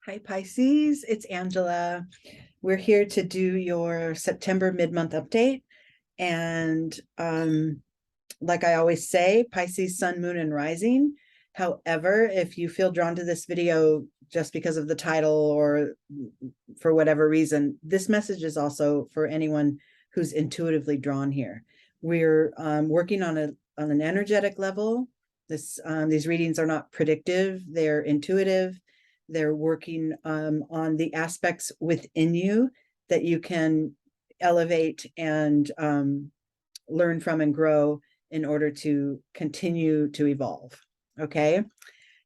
Hi, Pisces. It's Angela. We're here to do your September mid-month update. And like I always say, Pisces, sun, moon, and rising. However, if you feel drawn to this video just because of the title or for whatever reason, this message is also for anyone who's intuitively drawn here. We're working on an energetic level. These readings are not predictive, they're intuitive. They're working on the aspects within you that you can elevate and learn from and grow in order to continue to evolve. Okay.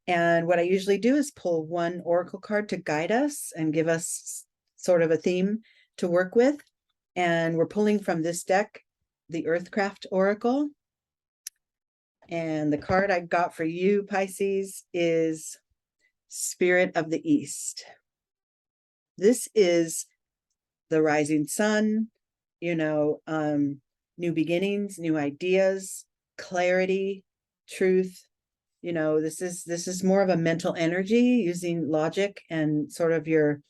And what I usually do is pull one oracle card to guide us and give us sort of a theme to work with. And we're pulling from this deck, the Earthcraft Oracle. And the card I got for you, Pisces, is Spirit of the East. This is the rising sun, new beginnings, new ideas, clarity, truth. This is more of a mental energy using logic and sort of your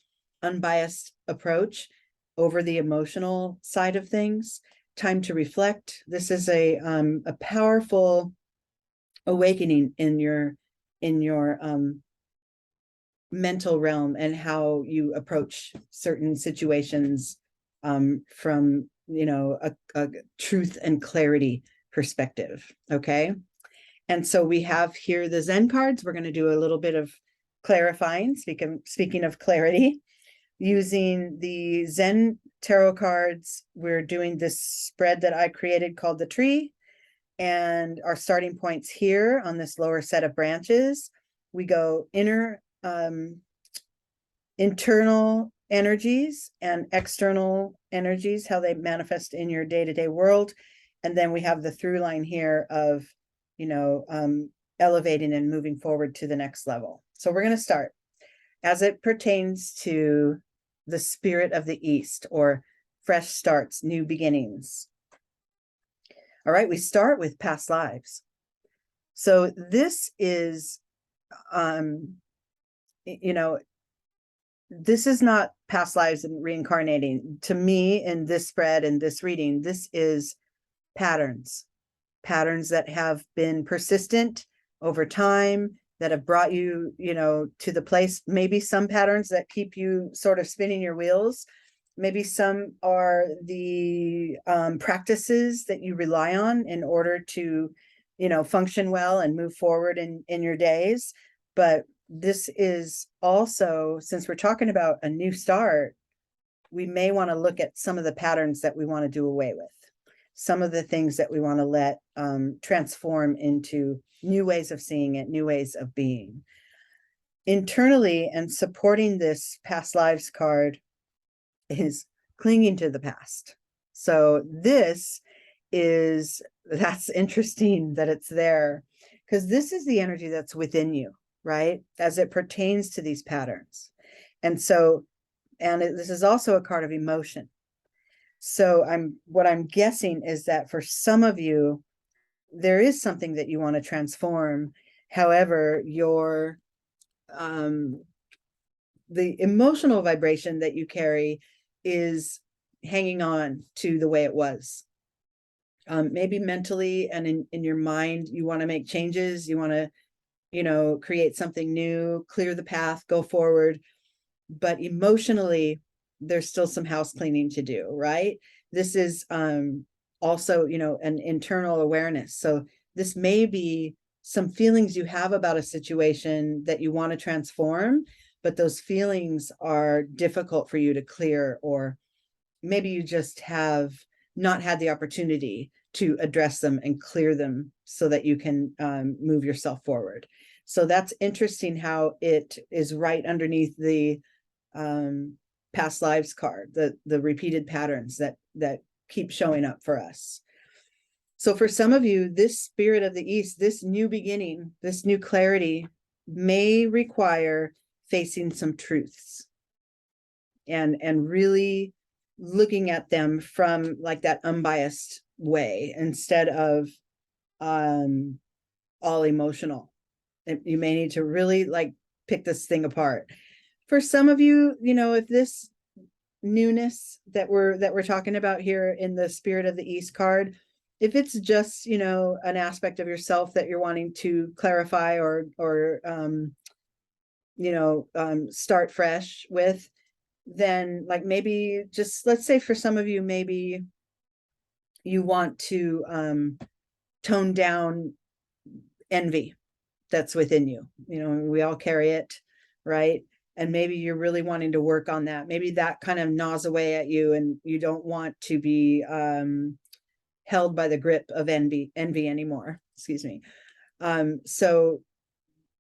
unbiased approach over the emotional side of things. Time to reflect. This is a powerful awakening in your mental realm and how you approach certain situations from a truth and clarity perspective. Okay. And so we have here the Zen cards. We're going to do a little bit of clarifying, speaking of clarity, using the Zen Tarot cards. We're doing this spread that I created called the tree, and our starting points here on this lower set of branches. We go internal energies and external energies, how they manifest in your day-to-day world. And then we have the through line here of elevating and moving forward to the next level. So we're going to start as it pertains to the spirit of the East, or fresh starts, new beginnings. All right, we start with past lives. So this is this is not past lives and reincarnating. To me, in this spread and this reading, this is patterns that have been persistent over time, that have brought you, to the place. Maybe some patterns that keep you sort of spinning your wheels. Maybe some are the practices that you rely on in order to, function well and move forward in your days. But this is also, since we're talking about a new start, we may want to look at some of the patterns that we want to do away with, some of the things that we want to let transform into new ways of seeing it, new ways of being. Internally, and supporting this past lives card is clinging to the past. So that's interesting that it's there, because this is the energy that's within you, right? As it pertains to these patterns. And so, this is also a card of emotion. So what I'm guessing is that for some of you, there is something that you want to transform. However, the emotional vibration that you carry is hanging on to the way it was. Maybe mentally and in your mind, you want to make changes. You want to, create something new, clear the path, go forward. But emotionally, there's still some house cleaning to do, right? This is also, an internal awareness. So this may be some feelings you have about a situation that you want to transform, but those feelings are difficult for you to clear, or maybe you just have not had the opportunity to address them and clear them so that you can move yourself forward. So that's interesting how it is right underneath the past lives card, the repeated patterns that keep showing up for us. So for some of you, this spirit of the East, this new beginning, this new clarity may require facing some truths and really looking at them from like that unbiased way instead of all emotional. You may need to really pick this thing apart. For some of you, you know, if this newness that we're talking about here in the Spirit of the East card, if it's just, you know, an aspect of yourself that you're wanting to clarify or start fresh with, then like maybe just, let's say for some of you, maybe you want to tone down envy that's within you. You know, we all carry it, right? And maybe you're really wanting to work on that. Maybe that kind of gnaws away at you and you don't want to be held by the grip of envy anymore. Excuse me. So,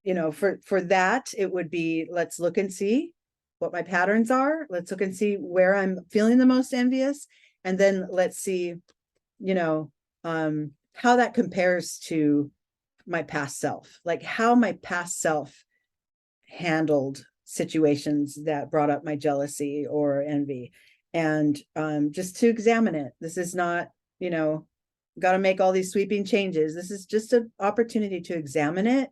you know, for that, it would be, let's look and see what my patterns are. Let's look and see where I'm feeling the most envious. And then let's see, you know, how that compares to my past self, like how my past self handled situations that brought up my jealousy or envy. And just to examine it. This is not, you know, got to make all these sweeping changes. This is just an opportunity to examine it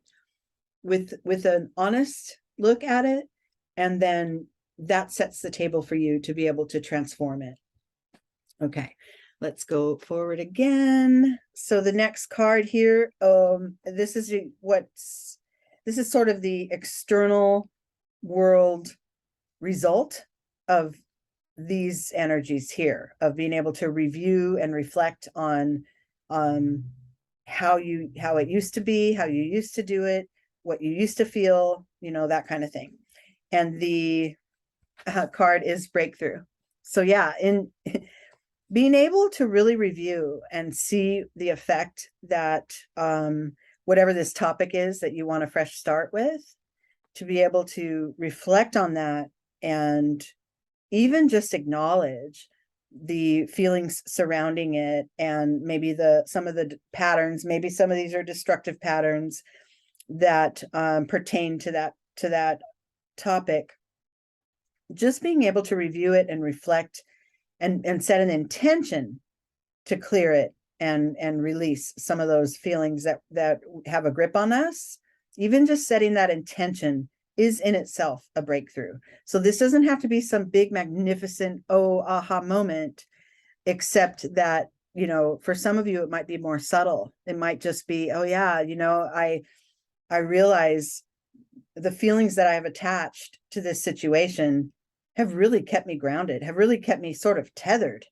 with an honest look at it. And then that sets the table for you to be able to transform it. Okay, let's go forward again. So the next card here, this is sort of the external world result of these energies here, of being able to review and reflect on how it used to be, how you used to do it, what you used to feel, you know, that kind of thing. And the card is breakthrough. So yeah, in being able to really review and see the effect that whatever this topic is that you want a fresh start with, to be able to reflect on that and even just acknowledge the feelings surrounding it, and maybe some of the patterns, maybe some of these are destructive patterns that pertain to that topic. Just being able to review it and reflect and set an intention to clear it and release some of those feelings that have a grip on us. Even just setting that intention is in itself a breakthrough. So this doesn't have to be some big, magnificent, aha moment, except that, you know, for some of you, it might be more subtle. It might just be, oh yeah, you know, I realize the feelings that I have attached to this situation have really kept me grounded, have really kept me sort of tethered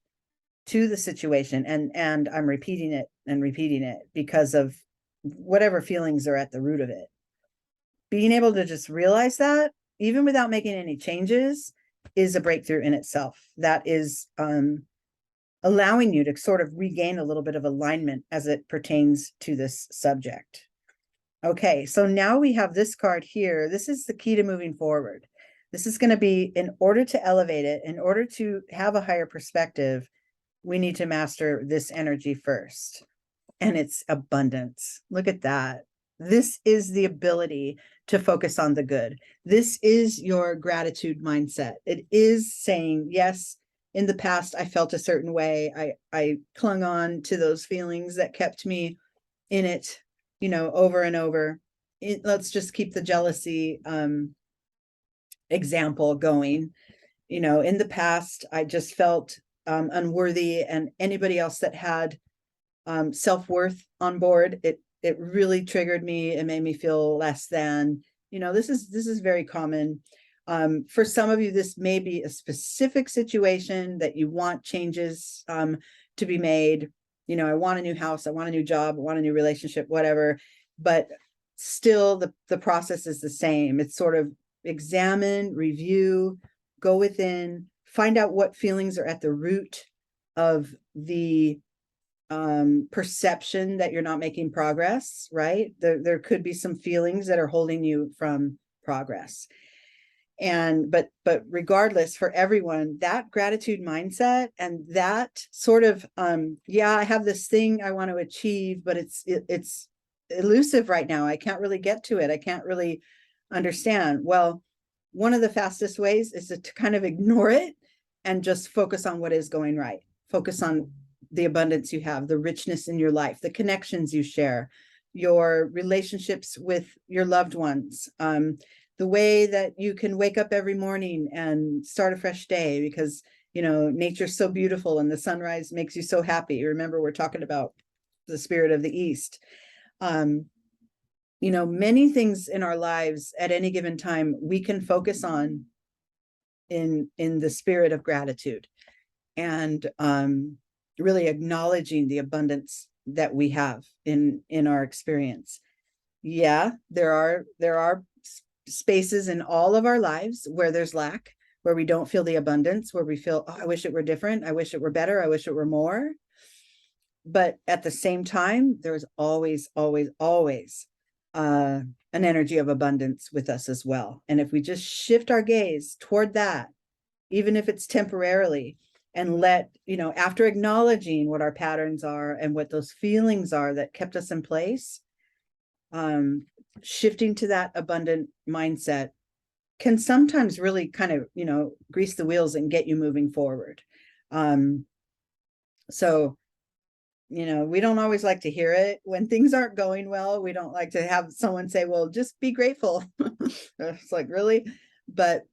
to the situation. And I'm repeating it because of whatever feelings are at the root of it. Being able to just realize that, even without making any changes, is a breakthrough in itself. That is allowing you to sort of regain a little bit of alignment as it pertains to this subject. Okay, so now we have this card here. This is the key to moving forward. This is going to be, in order to elevate it, in order to have a higher perspective, we need to master this energy first. And it's abundance. Look at that. This is the ability to focus on the good. This is your gratitude mindset. It is saying, yes, in the past, I felt a certain way. I clung on to those feelings that kept me in it, you know, over and over. Let's just keep the jealousy example going. You know, in the past, I just felt unworthy, and anybody else that had self-worth on board, it really triggered me. It made me feel less than. You know, this is very common. For some of you, this may be a specific situation that you want changes to be made. You know, I want a new house, I want a new job, I want a new relationship, whatever. But still, the process is the same. It's sort of examine, review, go within, find out what feelings are at the root of the perception that you're not making progress, right? There could be some feelings that are holding you from progress. And but regardless, for everyone, that gratitude mindset and that sort of yeah, I have this thing I want to achieve, but it's elusive right now. I can't really get to it. I can't really understand. Well, one of the fastest ways is to kind of ignore it and just focus on what is going right. Focus on the abundance you have, the richness in your life, the connections you share, your relationships with your loved ones, the way that you can wake up every morning and start a fresh day because, you know, nature's so beautiful and the sunrise makes you so happy. Remember, we're talking about the spirit of the East. You know, many things in our lives at any given time we can focus on in the spirit of gratitude and really acknowledging the abundance that we have in our experience. Yeah, there are spaces in all of our lives where there's lack, where we don't feel the abundance, where we feel, oh, I wish it were different, I wish it were better, I wish it were more. But at the same time, there's always an energy of abundance with us as well. And if we just shift our gaze toward that, even if it's temporarily, and let, you know, after acknowledging what our patterns are and what those feelings are that kept us in place, shifting to that abundant mindset can sometimes really kind of, you know, grease the wheels and get you moving forward. So, you know, we don't always like to hear it when things aren't going well. We don't like to have someone say, well, just be grateful. It's like, really? But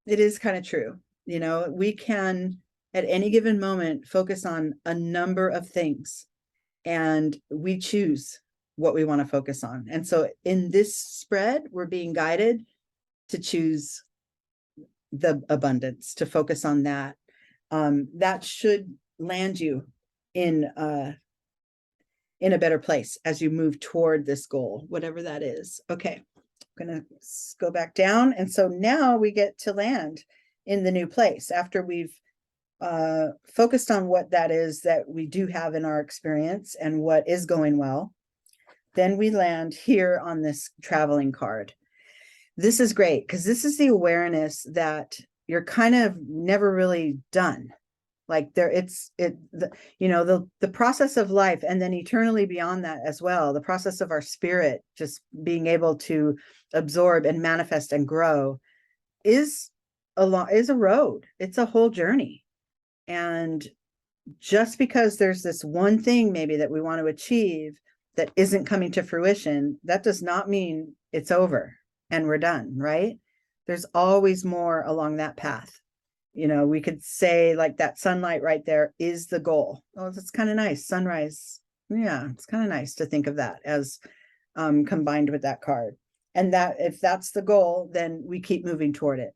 it is kind of true. You know, we can at any given moment focus on a number of things and we choose what we want to focus on. And so in this spread, we're being guided to choose the abundance, to focus on that. That should land you in a better place as you move toward this goal, whatever that is. Okay, I'm gonna go back down. And so now we get to land in the new place after we've focused on what that is that we do have in our experience and what is going well. Then we land here on this traveling card. This is great because this is the awareness that you're kind of never really done. Like you know, the process of life, and then eternally beyond that as well, the process of our spirit just being able to absorb and manifest and grow is a road. It's a whole journey. And just because there's this one thing maybe that we want to achieve that isn't coming to fruition, that does not mean it's over and we're done, right? There's always more along that path. You know, we could say like that sunlight right there is the goal. Oh, that's kind of nice. Sunrise. Yeah, it's kind of nice to think of that as combined with that card. And that if that's the goal, then we keep moving toward it.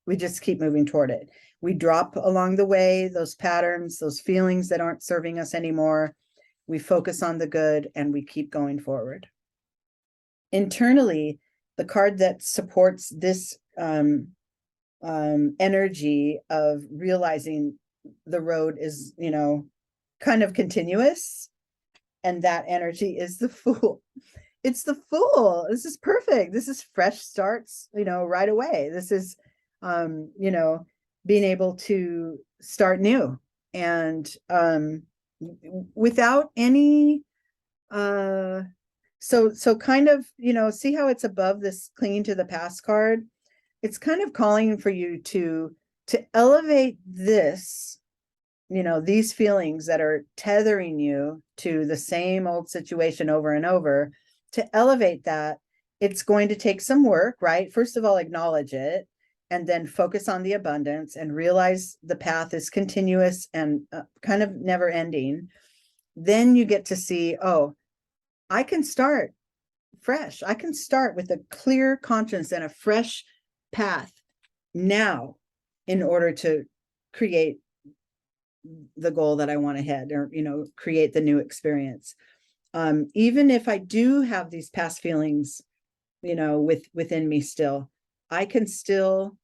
We just keep moving toward it. We drop along the way those patterns, those feelings that aren't serving us anymore. We focus on the good and we keep going forward. Internally, the card that supports this energy of realizing the road is, you know, kind of continuous, and that energy is the Fool. It's the Fool. This is perfect. This is fresh starts, you know, right away. This is you know, being able to start new and without any so kind of, you know, see how it's above this clinging to the past card. It's kind of calling for you to elevate this, you know, these feelings that are tethering you to the same old situation over and over. To elevate that, it's going to take some work, right? First of all, acknowledge it, and then focus on the abundance and realize the path is continuous and kind of never ending. Then you get to see, oh, I can start fresh. I can start with a clear conscience and a fresh path now in order to create the goal that I want ahead, or, you know, create the new experience. Even if I do have these past feelings, you know, within me still, I can still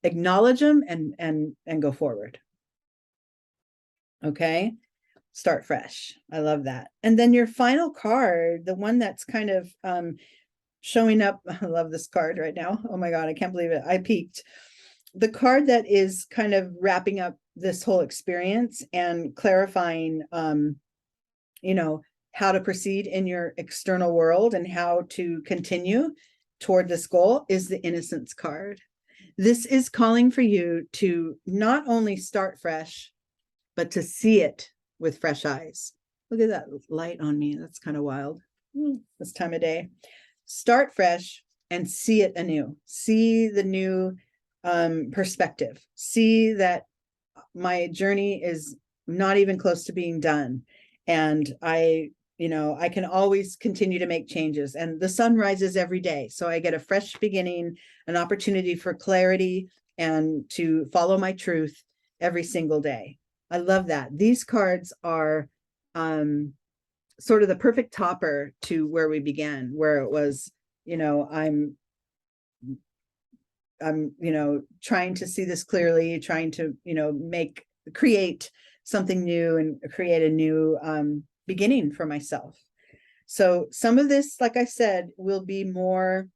acknowledge them and go forward. Okay. Start fresh. I love that. And then your final card, the one that's kind of showing up. I love this card right now. Oh my God, I can't believe it. I peeked. The card that is kind of wrapping up this whole experience and clarifying, you know, how to proceed in your external world and how to continue toward this goal is the Innocence card. This is calling for you to not only start fresh, but to see it with fresh eyes. Look at that light on me. That's kind of wild. This time of day. Start fresh, and see it anew, see the new perspective, see that my journey is not even close to being done. And I can always continue to make changes, and the sun rises every day. So I get a fresh beginning, an opportunity for clarity and to follow my truth every single day. I love that. These cards are sort of the perfect topper to where we began, where it was, I'm trying to see this clearly, trying to, create something new and create a new beginning for myself. So some of this, like I said, will be more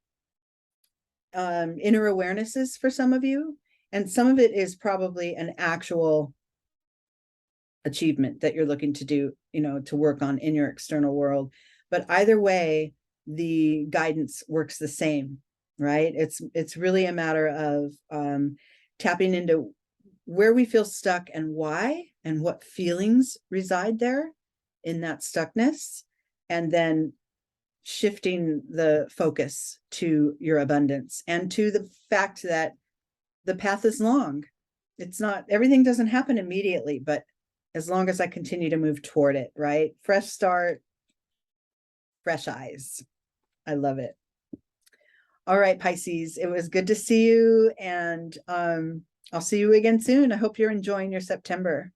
inner awarenesses for some of you. And some of it is probably an actual achievement that you're looking to do, to work on in your external world. But either way, the guidance works the same, right? It's really a matter of tapping into where we feel stuck and why, and what feelings reside there in that stuckness, and then shifting the focus to your abundance and to the fact that the path is long. It's not, everything doesn't happen immediately, but as long as I continue to move toward it, right? Fresh start, fresh eyes. I love it. All right, Pisces, it was good to see you, and I'll see you again soon. I hope you're enjoying your September.